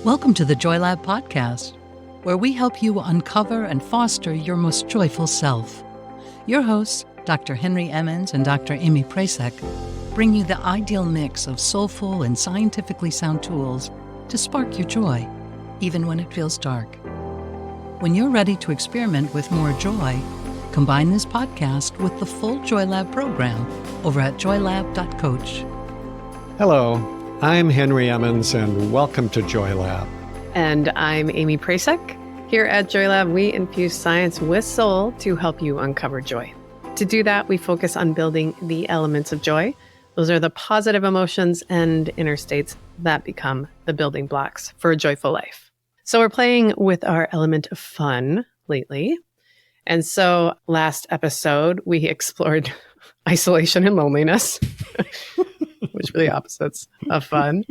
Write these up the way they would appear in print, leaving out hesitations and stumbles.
Welcome to the Joy Lab podcast, where we help you uncover and foster your most joyful self. Your hosts, Dr. Henry Emmons and Dr. Amy Prasek, bring you the ideal mix of soulful and scientifically sound tools to spark your joy, even when it feels dark. When you're ready to experiment with more joy, combine this podcast with the full Joy Lab program over at joylab.coach. Hello. I'm Henry Emmons, and welcome to Joy Lab. And I'm Amy Prasek. Here at Joy Lab, we infuse science with soul to help you uncover joy. To do that, we focus on building the elements of joy. Those are the positive emotions and inner states that become the building blocks for a joyful life. So we're playing with our element of fun lately. And so last episode, we explored isolation and loneliness. Which are the opposites of fun.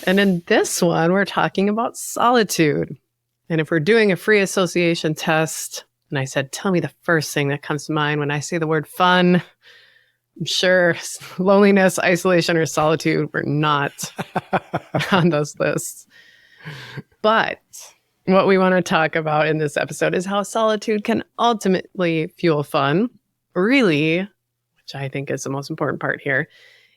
And in this one, we're talking about solitude. And if we're doing a free association test, and I said, tell me the first thing that comes to mind when I say the word fun, I'm sure loneliness, isolation, or solitude were not on those lists. But what we want to talk about in this episode is how solitude can ultimately fuel fun. Really, which I think is the most important part here,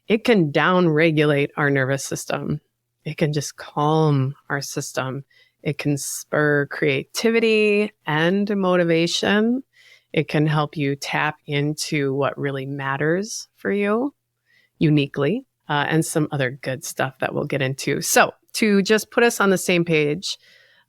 it can downregulate our nervous system. It can just calm our system. It can spur creativity and motivation. It can help you tap into what really matters for you uniquely, and some other good stuff that we'll get into. So to just put us on the same page,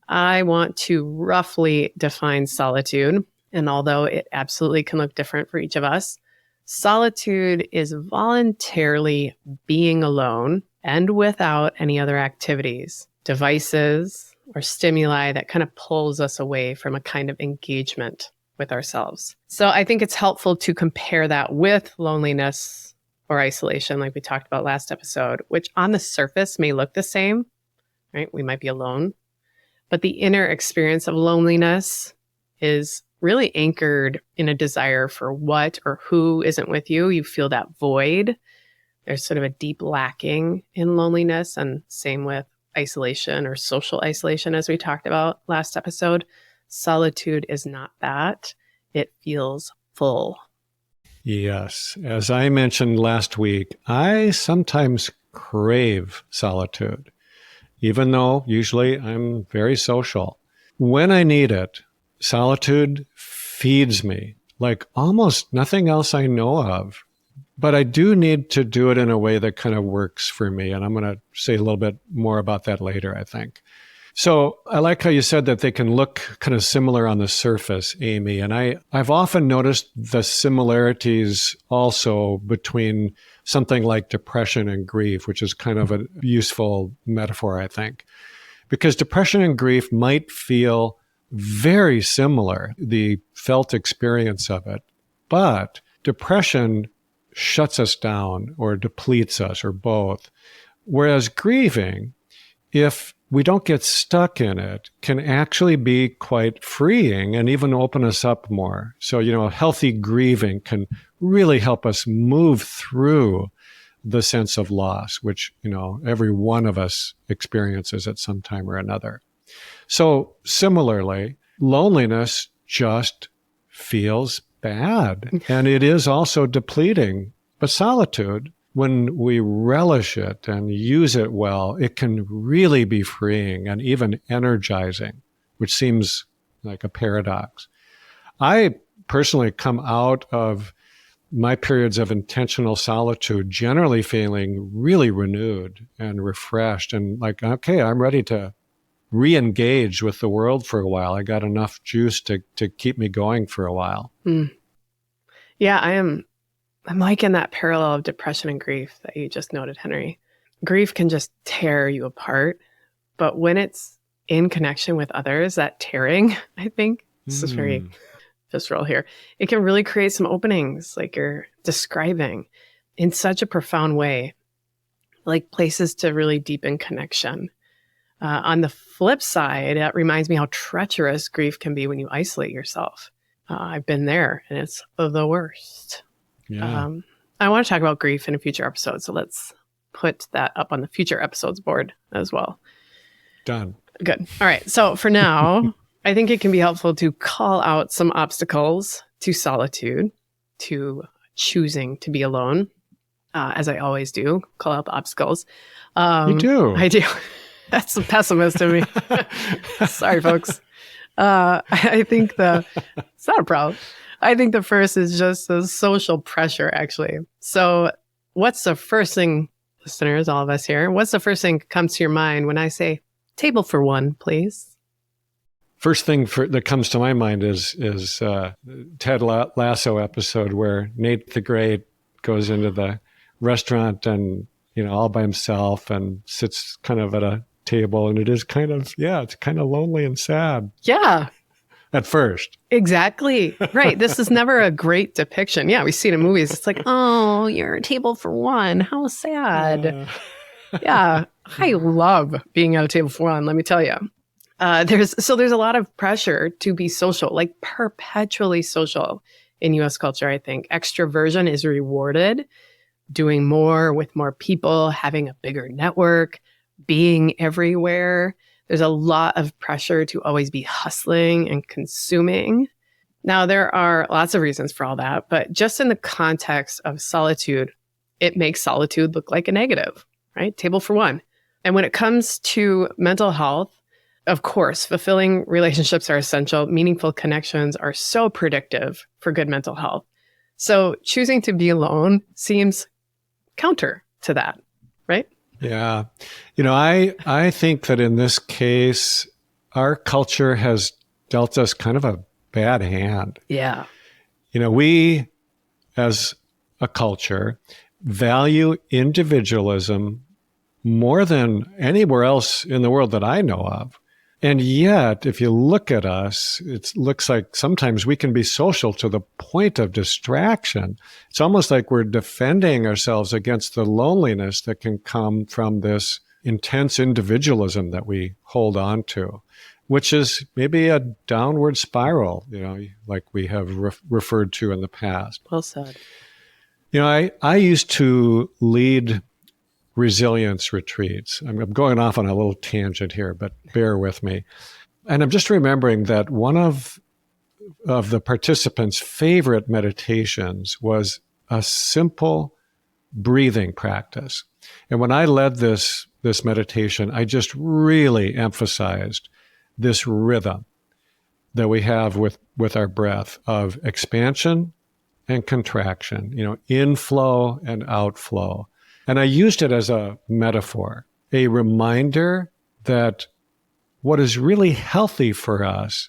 I want to roughly define solitude. And although it absolutely can look different for each of us, solitude is voluntarily being alone and without any other activities, devices, or stimuli that kind of pulls us away from a kind of engagement with ourselves. So I think it's helpful to compare that with loneliness or isolation, like we talked about last episode, which on the surface may look the same, right? We might be alone, but the inner experience of loneliness is really anchored in a desire for what or who isn't with you. You feel that void. There's sort of a deep lacking in loneliness, and same with isolation or social isolation, as we talked about last episode. Solitude is not that. It feels full. Yes. As I mentioned last week, I sometimes crave solitude, even though usually I'm very social. When I need it, solitude feeds me like almost nothing else I know of. But I do need to do it in a way that kind of works for me. And I'm going to say a little bit more about that later, I think. So I like how you said that they can look kind of similar on the surface, Amy. And I've often noticed the similarities also between something like depression and grief, which is kind of a useful metaphor, I think. Because depression and grief might feel very similar, the felt experience of it. But depression shuts us down or depletes us or both. Whereas grieving, if we don't get stuck in it, can actually be quite freeing and even open us up more. So, healthy grieving can really help us move through the sense of loss, which, every one of us experiences at some time or another. So similarly, loneliness just feels bad, and it is also depleting. But solitude, when we relish it and use it well, it can really be freeing and even energizing, which seems like a paradox. I personally come out of my periods of intentional solitude generally feeling really renewed and refreshed and like, okay, I'm ready to re-engage with the world for a while. I got enough juice to keep me going for a while. Yeah, I'm like in that parallel of depression and grief that you just noted, Henry. Grief can just tear you apart, but when it's in connection with others, that tearing, I think, this is very visceral here, it can really create some openings, like you're describing, in such a profound way, like places to really deepen connection. On the flip side, that reminds me how treacherous grief can be when you isolate yourself. I've been there, and it's the worst. Yeah. I want to talk about grief in a future episode, so let's put that up on the future episodes board as well. Done. Good. All right. So for now, I think it can be helpful to call out some obstacles to solitude, to choosing to be alone, as I always do, call out the obstacles. You do. I do. That's a pessimist of me. Sorry, folks. I think it's not a problem. I think the first is just the social pressure, actually. So what's the first thing, listeners, all of us here, what's the first thing that comes to your mind when I say table for one, please? First thing that comes to my mind is Ted Lasso episode where Nate the Great goes into the restaurant and, all by himself and sits kind of at a table, and it is kind of, it's kind of lonely and sad. Yeah. At first. Exactly. Right. This is never a great depiction. Yeah, we see it in movies. It's like, oh, you're a table for one. How sad. Yeah. I love being at a table for one, let me tell you. There's a lot of pressure to be social, like perpetually social in US culture, I think. Extroversion is rewarded, doing more with more people, having a bigger network, being everywhere. There's a lot of pressure to always be hustling and consuming. Now, there are lots of reasons for all that, but just in the context of solitude, it makes solitude look like a negative, right? Table for one. And when it comes to mental health, of course, fulfilling relationships are essential. Meaningful connections are so predictive for good mental health. So choosing to be alone seems counter to that, right? Yeah. I think that in this case, our culture has dealt us kind of a bad hand. Yeah. We, as a culture, value individualism more than anywhere else in the world that I know of. And yet, if you look at us, it looks like sometimes we can be social to the point of distraction. It's almost like we're defending ourselves against the loneliness that can come from this intense individualism that we hold on to, which is maybe a downward spiral, like we have referred to in the past. Well said. I used to lead resilience retreats. I'm going off on a little tangent here, but bear with me. And I'm just remembering that one of the participants' favorite meditations was a simple breathing practice. And when I led this meditation, I just really emphasized this rhythm that we have with our breath of expansion and contraction, inflow and outflow. And I used it as a metaphor, a reminder that what is really healthy for us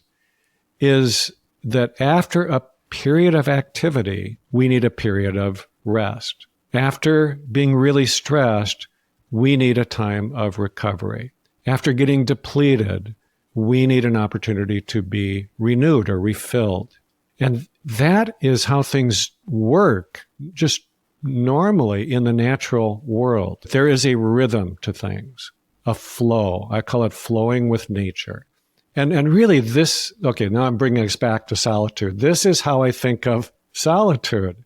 is that after a period of activity, we need a period of rest. After being really stressed, we need a time of recovery. After getting depleted, we need an opportunity to be renewed or refilled. And that is how things work, just normally in the natural world. There is a rhythm to things, a flow. I call it flowing with nature. And really now I'm bringing us back to solitude. This is how I think of solitude.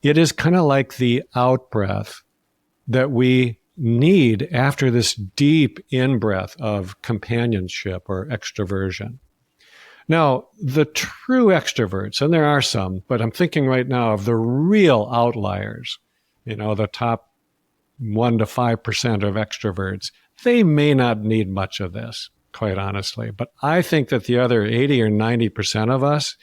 It is kind of like the out-breath that we need after this deep in-breath of companionship or extroversion. Now, the true extroverts, and there are some, but I'm thinking right now of the real outliers, the top 1% to 5% of extroverts, they may not need much of this, quite honestly. But I think that the other 80 or 90% of us,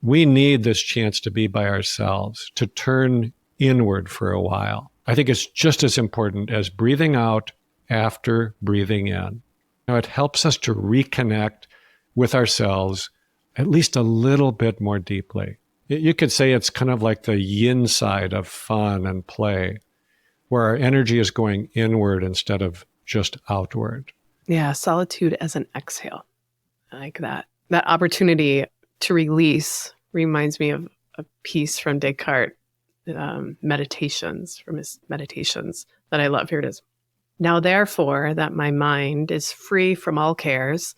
we need this chance to be by ourselves, to turn inward for a while. I think it's just as important as breathing out after breathing in. It helps us to reconnect with ourselves at least a little bit more deeply. You could say it's kind of like the yin side of fun and play, where our energy is going inward instead of just outward. Yeah, solitude as an exhale. I like that. That opportunity to release reminds me of a piece from Descartes, Meditations, from his Meditations that I love. Here it is. Now, therefore, that my mind is free from all cares,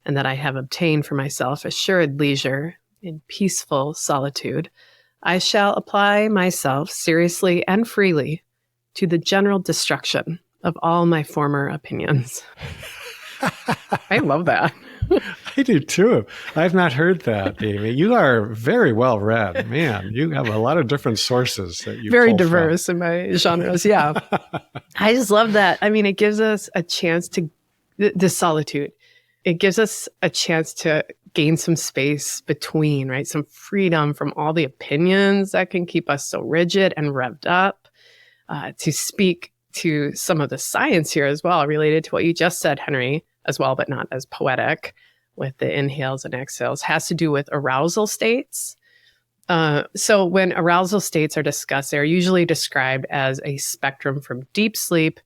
and that I have obtained for myself assured leisure in peaceful solitude, I shall apply myself seriously and freely to the general destruction of all my former opinions. I love that. I do too. I've not heard that, Amy. You are very well read. Man, you have a lot of different sources that you Very pull diverse in my genres. Yeah. I just love that. I mean, it gives us a chance to, the solitude, it gives us a chance to gain some space between, right? Some freedom from all the opinions that can keep us so rigid and revved up, to speak to some of the science here as well, related to what you just said, Henry, as well, but not as poetic with the inhales and exhales, has to do with arousal states. So when arousal states are discussed, they're usually described as a spectrum from deep sleep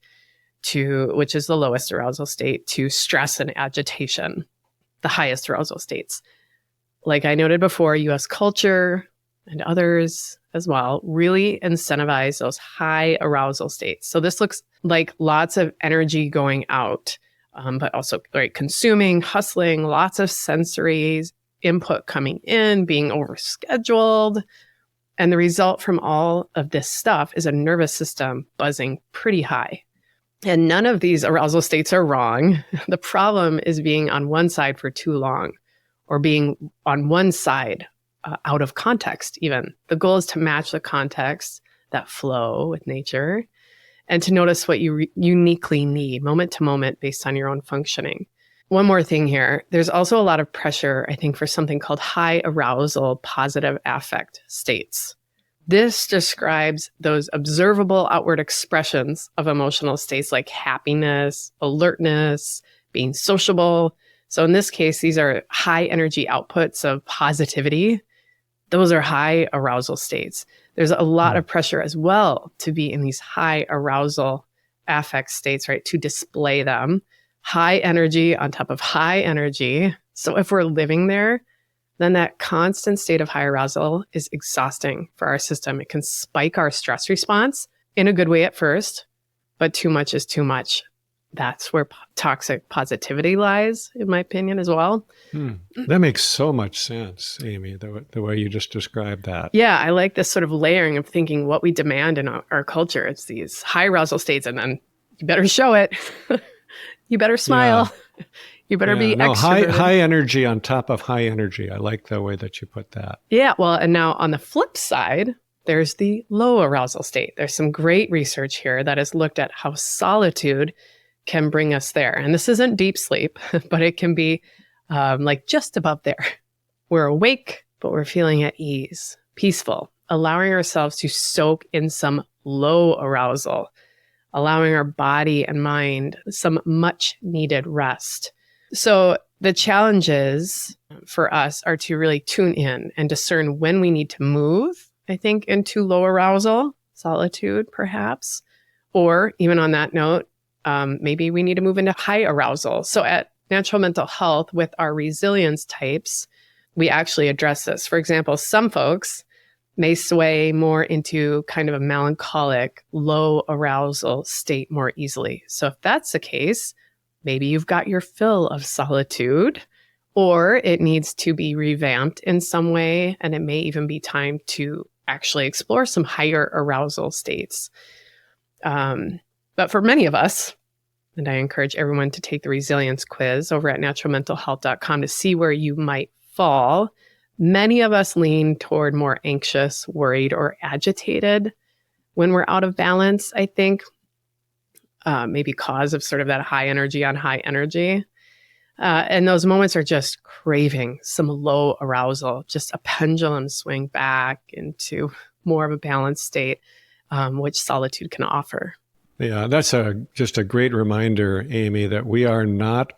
to, which is the lowest arousal state, to stress and agitation, the highest arousal states. Like I noted before, US culture and others as well really incentivize those high arousal states. So this looks like lots of energy going out, but also like consuming, hustling, lots of sensory input coming in, being overscheduled. And the result from all of this stuff is a nervous system buzzing pretty high. And none of these arousal states are wrong. The problem is being on one side for too long, or being on one side out of context even. The goal is to match the context, that flow with nature, and to notice what you uniquely need moment to moment based on your own functioning. One more thing here. There's also a lot of pressure, I think, for something called high arousal positive affect states. This describes those observable outward expressions of emotional states like happiness, alertness, being sociable. So in this case, these are high energy outputs of positivity. Those are high arousal states. There's a lot of pressure as well to be in these high arousal affect states, right? To display them. High energy on top of high energy. So if we're living there, then that constant state of high arousal is exhausting for our system. It can spike our stress response in a good way at first, but too much is too much. That's where toxic positivity lies, in my opinion, as well. That makes so much sense, Amy, the way you just described that. Yeah, I like this sort of layering of thinking what we demand in our culture. It's these high arousal states, and then you better show it. You better smile. Yeah. You better be extroverted. High energy on top of high energy. I like the way that you put that. Yeah, well, and now on the flip side, there's the low arousal state. There's some great research here that has looked at how solitude can bring us there. And this isn't deep sleep, but it can be like just above there. We're awake, but we're feeling at ease, peaceful, allowing ourselves to soak in some low arousal, allowing our body and mind some much needed rest. So the challenges for us are to really tune in and discern when we need to move, I think, into low arousal, solitude, perhaps, or even on that note, maybe we need to move into high arousal. So at Natural Mental Health, with our resilience types, we actually address this. For example, some folks may sway more into kind of a melancholic, low arousal state more easily. So if that's the case, maybe you've got your fill of solitude, or it needs to be revamped in some way, and it may even be time to actually explore some higher arousal states. But for many of us, and I encourage everyone to take the resilience quiz over at naturalmentalhealth.com to see where you might fall. Many of us lean toward more anxious, worried, or agitated when we're out of balance, I think, maybe cause of sort of that high energy on high energy. And those moments are just craving some low arousal, just a pendulum swing back into more of a balanced state, which solitude can offer. Yeah, that's just a great reminder, Amy, that we are not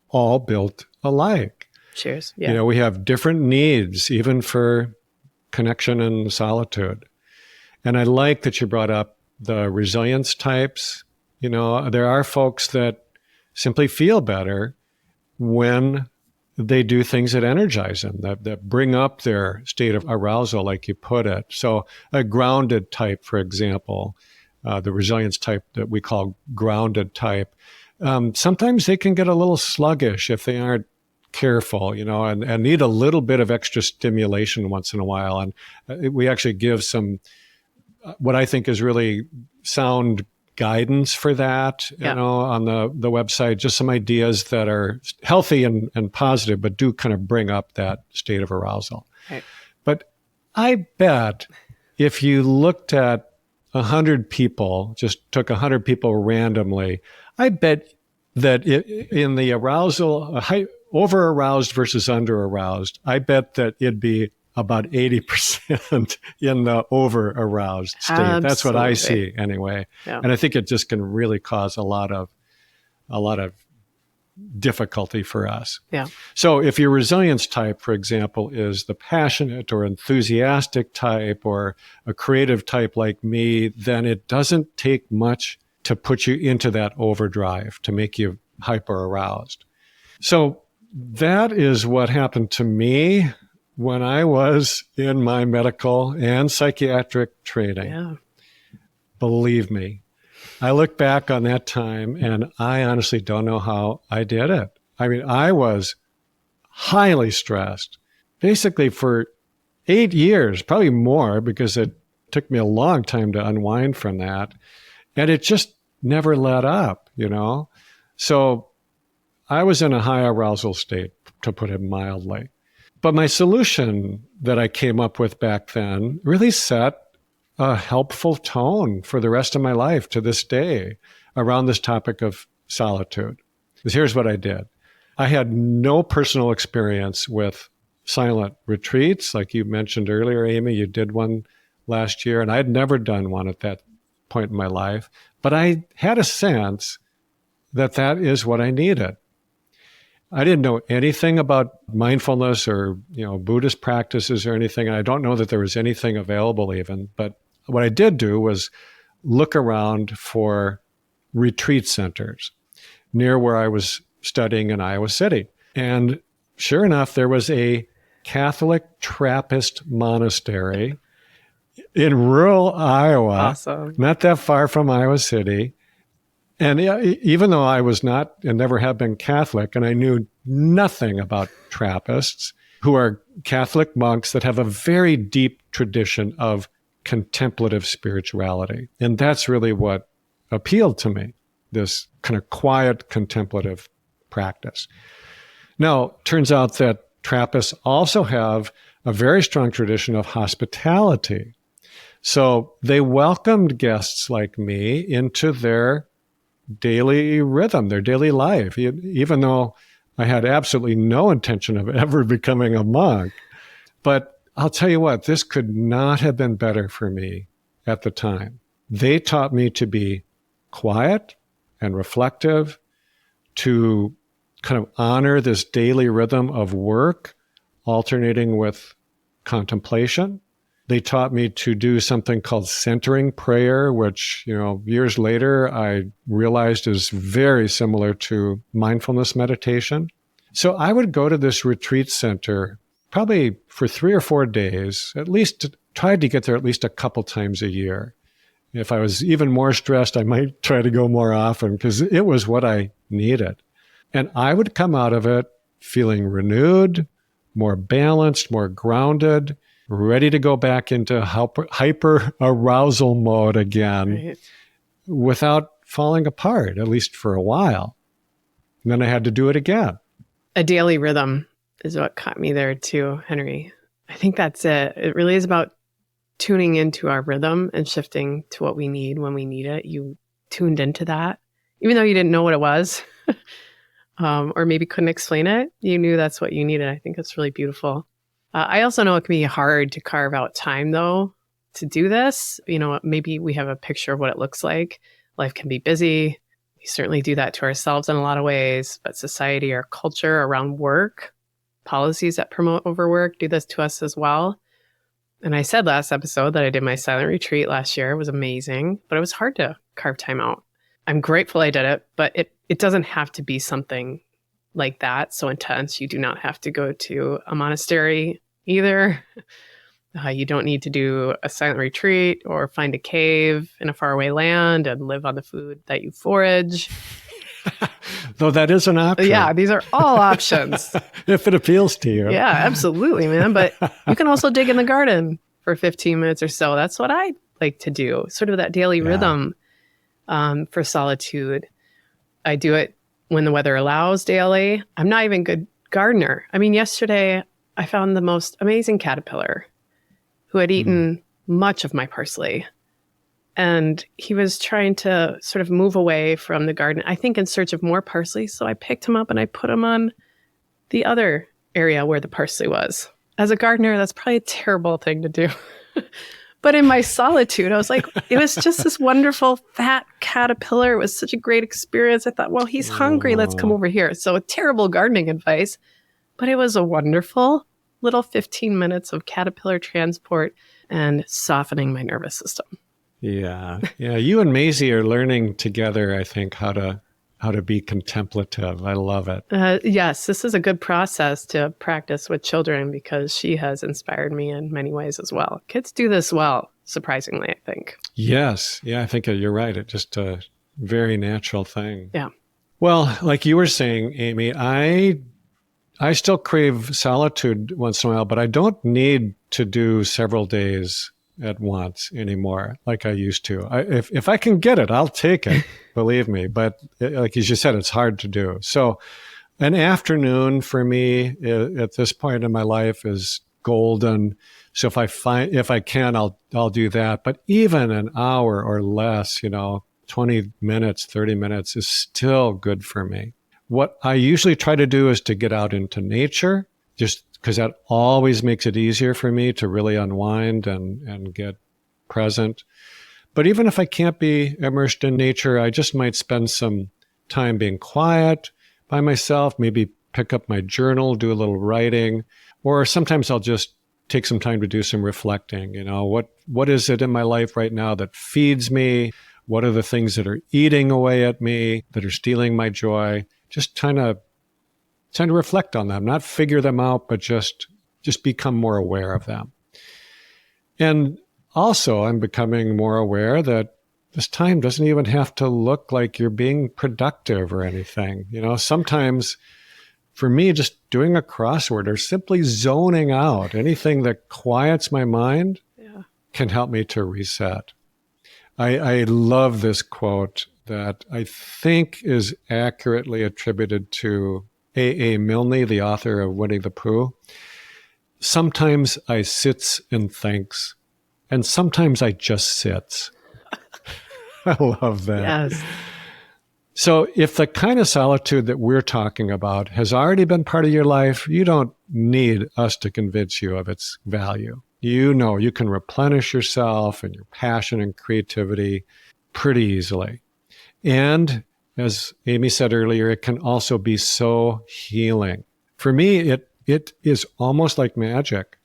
all built alike. Cheers. Yeah. You know, we have different needs, even for connection and solitude. And I like that you brought up the resilience types. You know, there are folks that simply feel better when they do things that energize them, that bring up their state of arousal, like you put it. So a grounded type, for example, the resilience type that we call grounded type, sometimes they can get a little sluggish if they aren't careful, you know, and need a little bit of extra stimulation once in a while. And we actually give some, what I think is really sound guidance for that, on the website, just some ideas that are healthy and positive, but do kind of bring up that state of arousal. Right. But I bet if you looked at 100 people, just took 100 people randomly, I bet that in the arousal, over aroused versus under aroused, I bet that it'd be about 80% in the over aroused state. Absolutely. That's what I see anyway. Yeah. And I think it just can really cause a lot of difficulty for us. Yeah. So if your resilience type, for example, is the passionate or enthusiastic type or a creative type like me, then it doesn't take much to put you into that overdrive, to make you hyper aroused. So that is what happened to me when I was in my medical and psychiatric training. Yeah. Believe me, I look back on that time and I honestly don't know how I did it. I mean, I was highly stressed, basically for 8 years, probably more, because it took me a long time to unwind from that. And it just never let up, So I was in a high arousal state, to put it mildly. But my solution that I came up with back then really set a helpful tone for the rest of my life to this day around this topic of solitude. Because here's what I did. I had no personal experience with silent retreats. Like you mentioned earlier, Amy, you did one last year, and I had never done one at that point in my life. But I had a sense that is what I needed. I didn't know anything about mindfulness or, Buddhist practices or anything. And I don't know that there was anything available even. But what I did do was look around for retreat centers near where I was studying in Iowa City. And sure enough, there was a Catholic Trappist monastery in rural Iowa, Awesome. Not that far from Iowa City. And even though I was not and never have been Catholic, and I knew nothing about Trappists, who are Catholic monks that have a very deep tradition of contemplative spirituality. And that's really what appealed to me, this kind of quiet contemplative practice. Now, turns out that Trappists also have a very strong tradition of hospitality. So they welcomed guests like me into their daily rhythm, their daily life, even though I had absolutely no intention of ever becoming a monk. But I'll tell you what, this could not have been better for me at the time. They taught me to be quiet and reflective, to kind of honor this daily rhythm of work, alternating with contemplation. They taught me to do something called centering prayer, which, years later I realized is very similar to mindfulness meditation. So I would go to this retreat center probably for 3 or 4 days, at least tried to get there at least a couple times a year. If I was even more stressed, I might try to go more often because it was what I needed. And I would come out of it feeling renewed, more balanced, more grounded, ready to go back into hyper arousal mode again, right, without falling apart, at least for a while. And then I had to do it again. A daily rhythm is what caught me there too, Henry. I think that's it. It really is about tuning into our rhythm and shifting to what we need when we need it. You tuned into that, even though you didn't know what it was, or maybe couldn't explain it. You knew that's what you needed. I think that's really beautiful. I also know it can be hard to carve out time, though, to do this. Maybe we have a picture of what it looks like. Life can be busy. We certainly do that to ourselves in a lot of ways, but society, our culture around work, policies that promote overwork do this to us as well. And I said last episode that I did my silent retreat last year. It was amazing, but it was hard to carve time out. I'm grateful I did it, but it doesn't have to be something like that, so intense. You do not have to go to a monastery either. You don't need to do a silent retreat or find a cave in a faraway land and live on the food that you forage. Though that is an option. Yeah, these are all options. If it appeals to you. Yeah, absolutely, man. But you can also dig in the garden for 15 minutes or so. That's what I like to do, sort of that daily rhythm. for solitude. I do it when the weather allows daily. I'm not even a good gardener. I mean, yesterday I found the most amazing caterpillar who had eaten much of my parsley. And he was trying to sort of move away from the garden, I think in search of more parsley. So I picked him up and I put him on the other area where the parsley was. As a gardener, that's probably a terrible thing to do. But in my solitude, I was like, it was just this wonderful fat caterpillar. It was such a great experience. I thought, well, he's hungry. Let's come over here. So terrible gardening advice, but it was a wonderful little 15 minutes of caterpillar transport and softening my nervous system. Yeah. You and Maisie are learning together, I think, how to be contemplative. I love it. Yes, this is a good process to practice with children because she has inspired me in many ways as well. Kids do this well, surprisingly, I think. Yes. Yeah, I think you're right. It's just a very natural thing. Yeah. Well, like you were saying, Amy, I still crave solitude once in a while, but I don't need to do several days at once anymore like I used to. If I can get it, I'll take it, believe me. But like as you said, it's hard to do. So an afternoon for me at this point in my life is golden. So if I can, I'll do that. But even an hour or less, 20 minutes, 30 minutes is still good for me. What I usually try to do is to get out into nature, just because that always makes it easier for me to really unwind and get present. But even if I can't be immersed in nature, I just might spend some time being quiet by myself, maybe pick up my journal, do a little writing, or sometimes I'll just take some time to do some reflecting. What is it in my life right now that feeds me? What are the things that are eating away at me, that are stealing my joy? Just trying to reflect on them, not figure them out, but just become more aware of them. And also, I'm becoming more aware that this time doesn't even have to look like you're being productive or anything. Sometimes for me, just doing a crossword or simply zoning out, anything that quiets my mind can help me to reset. I love this quote that I think is accurately attributed to A. Milne, the author of Winnie the Pooh. Sometimes I sits and thinks, and sometimes I just sits. I love that. Yes. So if the kind of solitude that we're talking about has already been part of your life, you don't need us to convince you of its value. You can replenish yourself and your passion and creativity pretty easily. And as Amy said earlier, it can also be so healing. For me, it is almost like magic.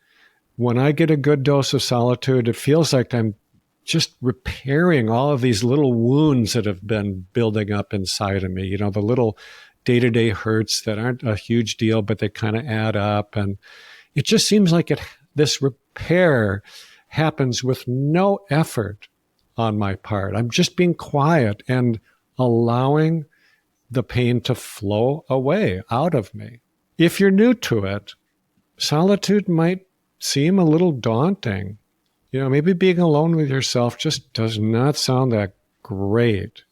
When I get a good dose of solitude, it feels like I'm just repairing all of these little wounds that have been building up inside of me. The little day-to-day hurts that aren't a huge deal, but they kind of add up. And it just seems like this repair happens with no effort on my part. I'm just being quiet and allowing the pain to flow away out of me. If you're new to it, solitude might seem a little daunting. Maybe being alone with yourself just does not sound that great.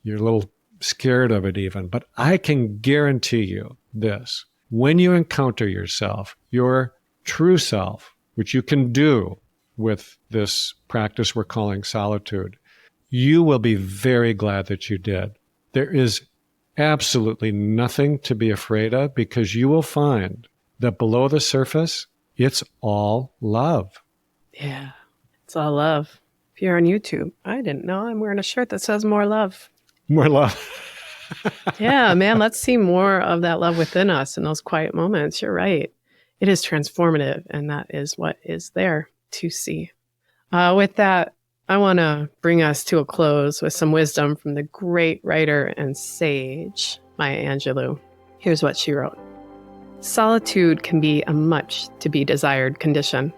You're a little scared of it even. But I can guarantee you this. When you encounter yourself, your true self, which you can do with this practice we're calling solitude, you will be very glad that you did. There is absolutely nothing to be afraid of because you will find that below the surface, it's all love. Yeah, it's all love. If you're on YouTube, I didn't know I'm wearing a shirt that says more love. More love. Yeah, man, let's see more of that love within us in those quiet moments. You're right. It is transformative, and that is what is there to see. With that, I want to bring us to a close with some wisdom from the great writer and sage, Maya Angelou. Here's what she wrote. Solitude can be a much to be desired condition.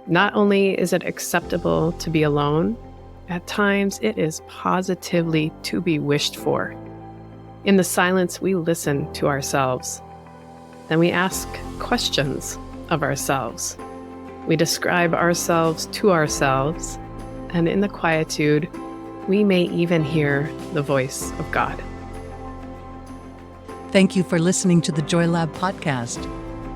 Not only is it acceptable to be alone, at times it is positively to be wished for. In the silence, we listen to ourselves. Then we ask questions of ourselves. We describe ourselves to ourselves, and in the quietude, we may even hear the voice of God. Thank you for listening to the Joy Lab podcast.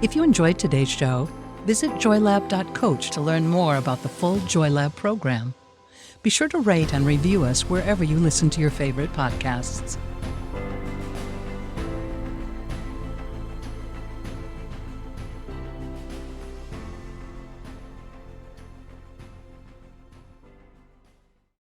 If you enjoyed today's show, visit joylab.coach to learn more about the full Joy Lab program. Be sure to rate and review us wherever you listen to your favorite podcasts.